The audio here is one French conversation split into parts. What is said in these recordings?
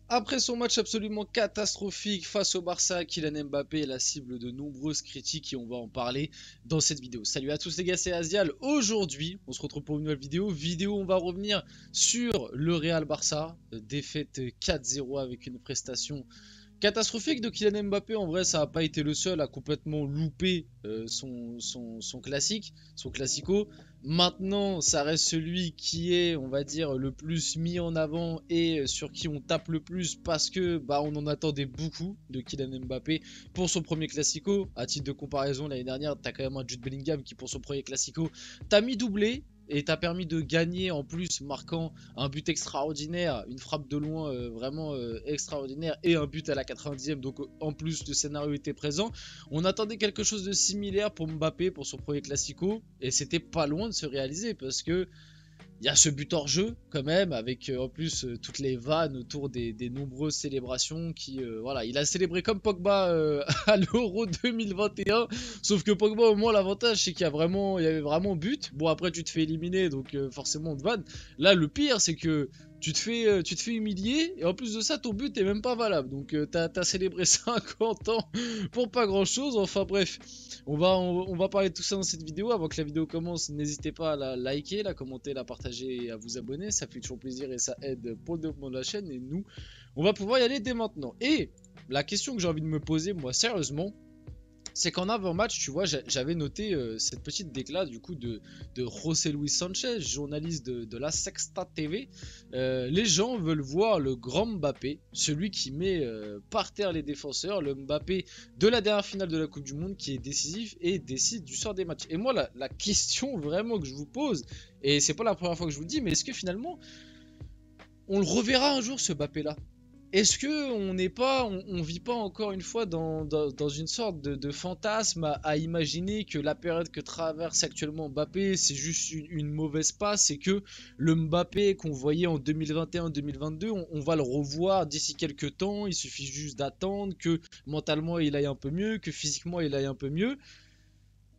Après son match absolument catastrophique face au Barça, Kylian Mbappé est la cible de nombreuses critiques et on va en parler dans cette vidéo. Salut à tous les gars, c'est Azial. Aujourd'hui, on se retrouve pour une nouvelle vidéo. On va revenir sur le Real Barça, défaite 4-0 avec une prestation catastrophique de Kylian Mbappé. En vrai, ça n'a pas été le seul à complètement louper son classique, son classico. Maintenant, ça reste celui qui est, on va dire, le plus mis en avant et sur qui on tape le plus parce que on en attendait beaucoup de Kylian Mbappé pour son premier classico. À titre de comparaison, l'année dernière, t'as quand même un Jude Bellingham qui pour son premier classico t'a mis doublé et t'a permis de gagner en plus, marquant un but extraordinaire, une frappe de loin vraiment extraordinaire et un but à la 90e. Donc en plus le scénario était présent. On attendait quelque chose de similaire pour Mbappé pour son premier classico et c'était pas loin de se réaliser parce que il y a ce but hors jeu quand même avec en plus toutes les vannes autour des nombreuses célébrations qui voilà, il a célébré comme Pogba à l'Euro 2021, sauf que Pogba au moins l'avantage c'est il y avait vraiment but. Bon après tu te fais éliminer donc forcément on te vanne. Là le pire c'est que tu te fais humilier et en plus de ça ton but est même pas valable. Donc t'as célébré 50 ans pour pas grand chose. Enfin bref, on va parler de tout ça dans cette vidéo. Avant que la vidéo commence, n'hésitez pas à la liker, la commenter, la partager et à vous abonner. Ça fait toujours plaisir et ça aide pour le développement de la chaîne. Et nous, on va pouvoir y aller dès maintenant. Et la question que j'ai envie de me poser, moi, sérieusement, c'est qu'en avant-match, tu vois, j'avais noté cette petite déclat du coup de José Luis Sanchez, journaliste de la Sexta TV. Les gens veulent voir le grand Mbappé, celui qui met par terre les défenseurs, le Mbappé de la dernière finale de la Coupe du Monde qui est décisif et décide du sort des matchs. Et moi, la question vraiment que je vous pose, et c'est pas la première fois que je vous le dis, mais est-ce que finalement, on le reverra un jour ce Mbappé-là? Est-ce que on n'est pas, on vit pas encore une fois dans une sorte de fantasme à imaginer que la période que traverse actuellement Mbappé, c'est juste une mauvaise passe et que le Mbappé qu'on voyait en 2021-2022, on va le revoir d'ici quelques temps. Il suffit juste d'attendre que mentalement il aille un peu mieux, que physiquement il aille un peu mieux.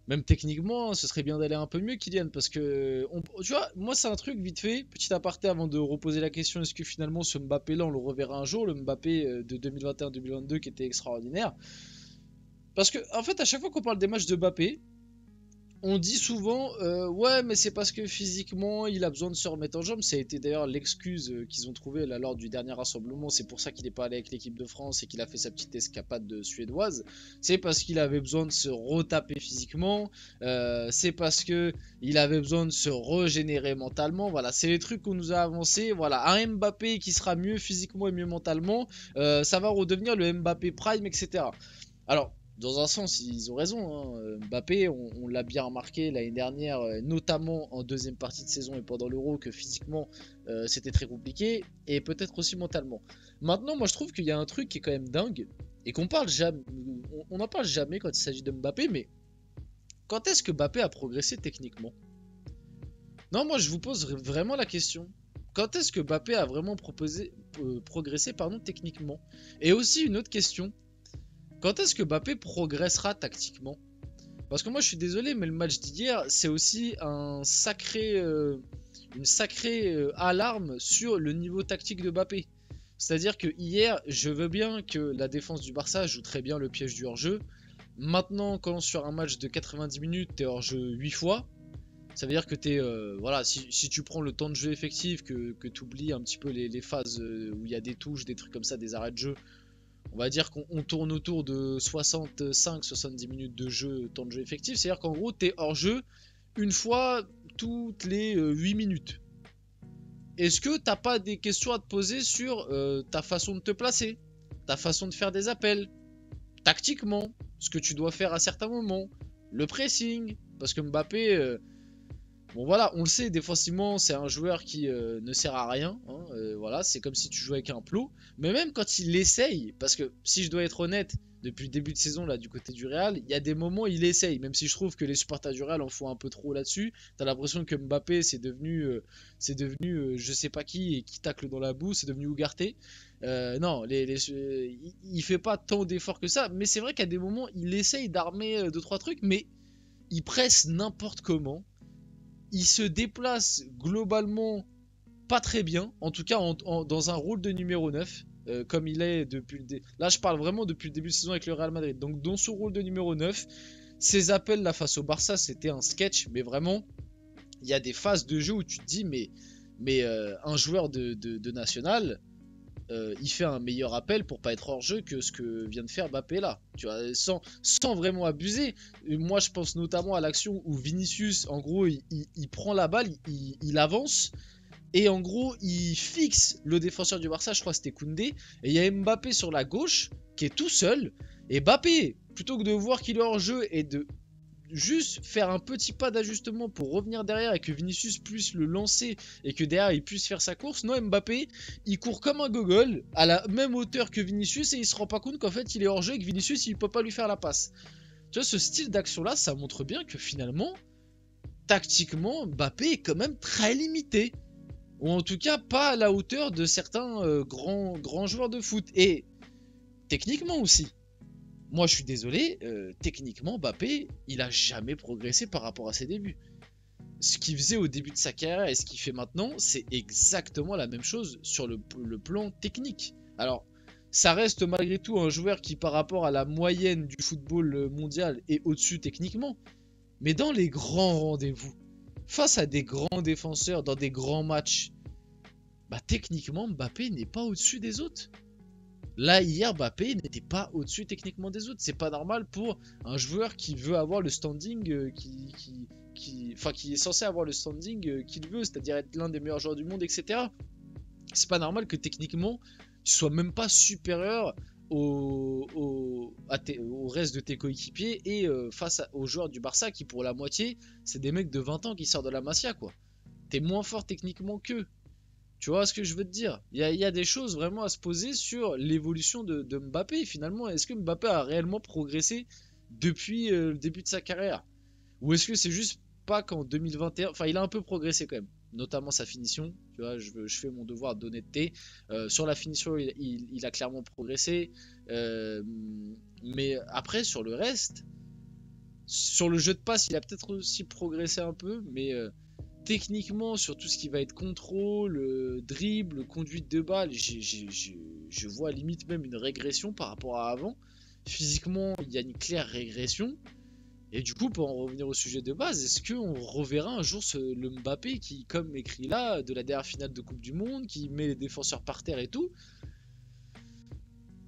Même techniquement, ce serait bien d'aller un peu mieux, Kylian, parce que, tu vois, moi c'est un truc vite fait, petit aparté avant de reposer la question, est-ce que finalement ce Mbappé-là, on le reverra un jour, le Mbappé de 2021-2022 qui était extraordinaire. Parce que, en fait, à chaque fois qu'on parle des matchs de Mbappé, on dit souvent, ouais, mais c'est parce que physiquement, il a besoin de se remettre en jambe. Ça a été d'ailleurs l'excuse qu'ils ont trouvée là, lors du dernier rassemblement. C'est pour ça qu'il n'est pas allé avec l'équipe de France et qu'il a fait sa petite escapade de suédoise. C'est parce qu'il avait besoin de se retaper physiquement. C'est parce que il avait besoin de se régénérer mentalement. Voilà, c'est les trucs qu'on nous a avancés. Voilà, un Mbappé qui sera mieux physiquement et mieux mentalement, ça va redevenir le Mbappé Prime, etc. Alors, dans un sens, ils ont raison, hein. Mbappé, on l'a bien remarqué l'année dernière, notamment en deuxième partie de saison et pendant l'Euro, que physiquement c'était très compliqué et peut-être aussi mentalement. Maintenant, moi je trouve qu'il y a un truc qui est quand même dingue et qu'on parle jamais, on n'en parle jamais quand il s'agit de Mbappé, mais quand est-ce que Mbappé a progressé techniquement? Non, moi je vous pose vraiment la question. Quand est-ce que Mbappé a vraiment progressé techniquement? Et aussi une autre question. Quand est-ce que Mbappé progressera tactiquement? Parce que moi je suis désolé, mais le match d'hier, c'est aussi une sacrée alarme sur le niveau tactique de Mbappé. C'est-à-dire que hier, je veux bien que la défense du Barça joue très bien le piège du hors-jeu. Maintenant, quand sur un match de 90 minutes, t'es hors-jeu 8 fois, ça veut dire que voilà, si tu prends le temps de jeu effectif, que tu oublies un petit peu les phases où il y a des touches, des trucs comme ça, des arrêts de jeu, on va dire qu'on tourne autour de 65-70 minutes de jeu, temps de jeu effectif. C'est-à-dire qu'en gros, t'es hors jeu une fois toutes les 8 minutes. Est-ce que t'as pas des questions à te poser sur ta façon de te placer, ta façon de faire des appels, tactiquement, ce que tu dois faire à certains moments, le pressing? Parce que Mbappé, bon voilà, on le sait, défensivement, c'est un joueur qui ne sert à rien, hein, voilà, c'est comme si tu jouais avec un plot. Mais même quand il essaye, parce que si je dois être honnête, depuis le début de saison là du côté du Real, il y a des moments où il essaye, même si je trouve que les supporters du Real en font un peu trop là-dessus. T'as l'impression que Mbappé c'est devenu je sais pas qui et qui tacle dans la boue, c'est devenu Ugarte. Non, il fait pas tant d'efforts que ça, mais c'est vrai qu'à des moments il essaye d'armer deux trois trucs, mais il presse n'importe comment. Il se déplace globalement pas très bien, en tout cas dans un rôle de numéro 9. comme il est depuis Là, je parle vraiment depuis le début de saison avec le Real Madrid. Donc, dans son rôle de numéro 9, ses appels là face au Barça, c'était un sketch. Mais vraiment, il y a des phases de jeu où tu te dis, mais un joueur de national, il fait un meilleur appel pour pas être hors jeu que ce que vient de faire Mbappé là. Tu vois, sans vraiment abuser. Moi, je pense notamment à l'action où Vinicius, en gros, il prend la balle, il avance. Et en gros, il fixe le défenseur du Barça, je crois que c'était Koundé. Et il y a Mbappé sur la gauche qui est tout seul. Et Mbappé, plutôt que de voir qu'il est hors jeu et de juste faire un petit pas d'ajustement pour revenir derrière et que Vinicius puisse le lancer et que derrière il puisse faire sa course, non, Mbappé, il court comme un gogol à la même hauteur que Vinicius et il se rend pas compte qu'en fait il est hors jeu et que Vinicius il peut pas lui faire la passe. Tu vois, ce style d'action là, ça montre bien que finalement, tactiquement, Mbappé est quand même très limité. Ou en tout cas pas à la hauteur de certains grands joueurs de foot. Et techniquement aussi. Moi je suis désolé, techniquement Mbappé, il a jamais progressé par rapport à ses débuts. Ce qu'il faisait au début de sa carrière et ce qu'il fait maintenant, c'est exactement la même chose sur le plan technique. Alors, ça reste malgré tout un joueur qui par rapport à la moyenne du football mondial est au-dessus techniquement. Mais dans les grands rendez-vous, face à des grands défenseurs dans des grands matchs, bah techniquement Mbappé n'est pas au-dessus des autres. Là hier Mbappé n'était pas au-dessus techniquement des autres. C'est pas normal pour un joueur qui veut avoir le standing qui est censé avoir le standing qu'il veut, c'est-à-dire être l'un des meilleurs joueurs du monde, etc. C'est pas normal que techniquement tu sois même pas supérieur au reste de tes coéquipiers et face aux joueurs du Barça qui pour la moitié c'est des mecs de 20 ans qui sortent de la Masia quoi. T'es moins fort techniquement qu'eux. Tu vois ce que je veux te dire? Il y a des choses vraiment à se poser sur l'évolution de Mbappé. Finalement, est-ce que Mbappé a réellement progressé depuis le début de sa carrière? Ou est-ce que c'est juste pas qu'en 2021... Enfin, il a un peu progressé quand même. Notamment sa finition. Tu vois, je fais mon devoir d'honnêteté. Sur la finition, il a clairement progressé. Mais après, sur le reste... Sur le jeu de passe, il a peut-être aussi progressé un peu. Mais... techniquement, sur tout ce qui va être contrôle, dribble, conduite de balle, je vois limite même une régression par rapport à avant. Physiquement, il y a une claire régression. Et du coup, pour en revenir au sujet de base, est-ce qu'on reverra un jour le Mbappé qui, comme écrit là, de la dernière finale de Coupe du Monde, qui met les défenseurs par terre et tout?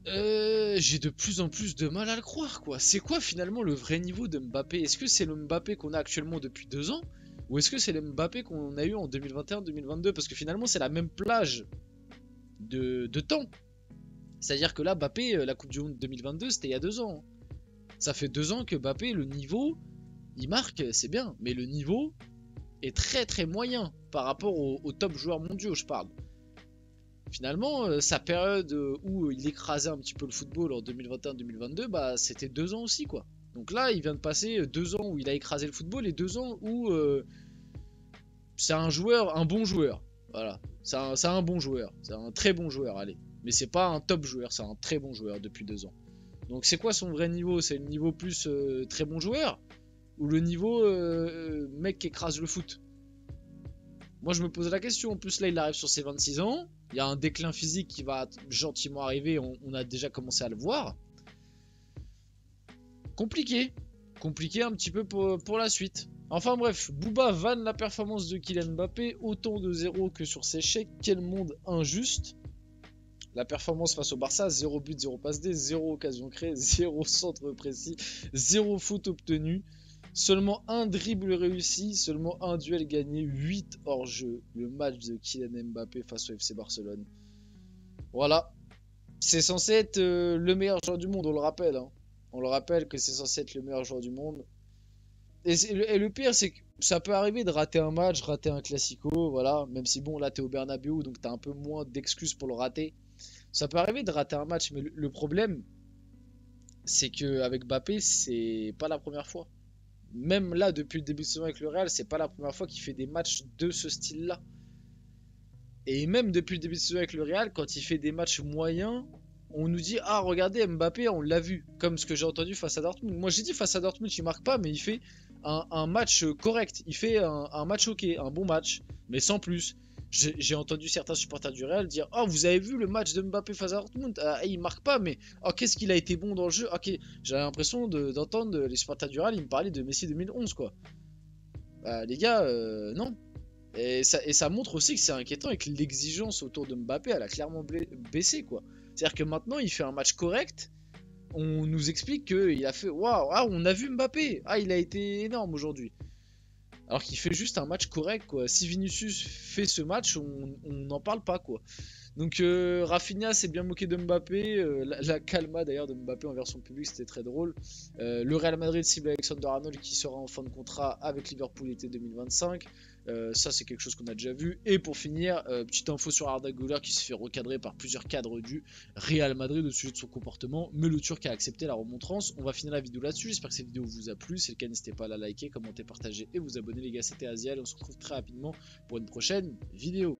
J'ai de plus en plus de mal à le croire, quoi. C'est quoi finalement le vrai niveau de Mbappé? Est-ce que c'est le Mbappé qu'on a actuellement depuis 2 ans? Ou est-ce que c'est le Mbappé qu'on a eu en 2021-2022? Parce que finalement, c'est la même plage de temps. C'est-à-dire que là, Mbappé, la Coupe du Monde 2022, c'était il y a 2 ans. Ça fait 2 ans que Mbappé, le niveau, il marque, c'est bien. Mais le niveau est très très moyen par rapport aux top joueurs mondiaux, je parle. Finalement, sa période où il écrasait un petit peu le football en 2021-2022, bah, c'était 2 ans aussi, quoi. Donc là, il vient de passer 2 ans où il a écrasé le football et 2 ans où c'est un joueur, un bon joueur. Voilà, c'est un bon joueur, c'est un très bon joueur, allez. Mais c'est pas un top joueur, c'est un très bon joueur depuis 2 ans. Donc c'est quoi son vrai niveau? C'est le niveau plus très bon joueur ou le niveau mec qui écrase le foot? Moi je me pose la question. En plus là il arrive sur ses 26 ans. Il y a un déclin physique qui va gentiment arriver. On a déjà commencé à le voir. Compliqué. Compliqué un petit peu pour la suite. Enfin bref, Booba vanne la performance de Kylian Mbappé. Autant de 0 que sur ses chèques. Quel monde injuste. La performance face au Barça, 0 but, 0 passe D, 0 occasion créée, 0 centre précis, 0 faute obtenue. Seulement un dribble réussi, seulement un duel gagné, 8 hors jeu. Le match de Kylian Mbappé face au FC Barcelone. Voilà. C'est censé être le meilleur joueur du monde, on le rappelle. Hein. On le rappelle que c'est censé être le meilleur joueur du monde. Et le pire, c'est que ça peut arriver de rater un match, rater un classico, voilà. Même si bon, là t'es au Bernabéu, donc t'as un peu moins d'excuses pour le rater. Ça peut arriver de rater un match, mais le problème, c'est qu'avec Mbappé, c'est pas la première fois. Même là, depuis le début de saison avec le Real, c'est pas la première fois qu'il fait des matchs de ce style-là. Et même depuis le début de saison avec le Real, quand il fait des matchs moyens, on nous dit ah regardez Mbappé, on l'a vu, comme ce que j'ai entendu face à Dortmund. Moi j'ai dit face à Dortmund, il marque pas, mais il fait un match correct. Il fait un match ok, un bon match, mais sans plus. J'ai entendu certains supporters du Real dire: oh, vous avez vu le match de Mbappé face à Dortmund? Ah, il marque pas, mais oh, qu'est-ce qu'il a été bon dans le jeu. Ok, j'avais l'impression d'entendre les supporters du Real, ils me parlaient de Messi 2011, quoi. Bah, les gars, non. Et ça montre aussi que c'est inquiétant et que l'exigence autour de Mbappé, elle a clairement baissé, quoi. C'est-à-dire que maintenant, il fait un match correct. On nous explique qu'il a fait: waouh, ah, on a vu Mbappé, ah, il a été énorme aujourd'hui. Alors qu'il fait juste un match correct, quoi. Si Vinicius fait ce match, on n'en parle pas, quoi. Donc Rafinha s'est bien moqué de Mbappé. La calma d'ailleurs de Mbappé envers son public, c'était très drôle. Le Real Madrid cible Alexander-Arnold qui sera en fin de contrat avec Liverpool été 2025. Ça, c'est quelque chose qu'on a déjà vu. Et pour finir, petite info sur Arda Güler qui se fait recadrer par plusieurs cadres du Real Madrid au sujet de son comportement. Mais le Turc a accepté la remontrance. On va finir la vidéo là-dessus. J'espère que cette vidéo vous a plu. Si c'est le cas, n'hésitez pas à la liker, commenter, partager et vous abonner, les gars. C'était Azial. On se retrouve très rapidement pour une prochaine vidéo.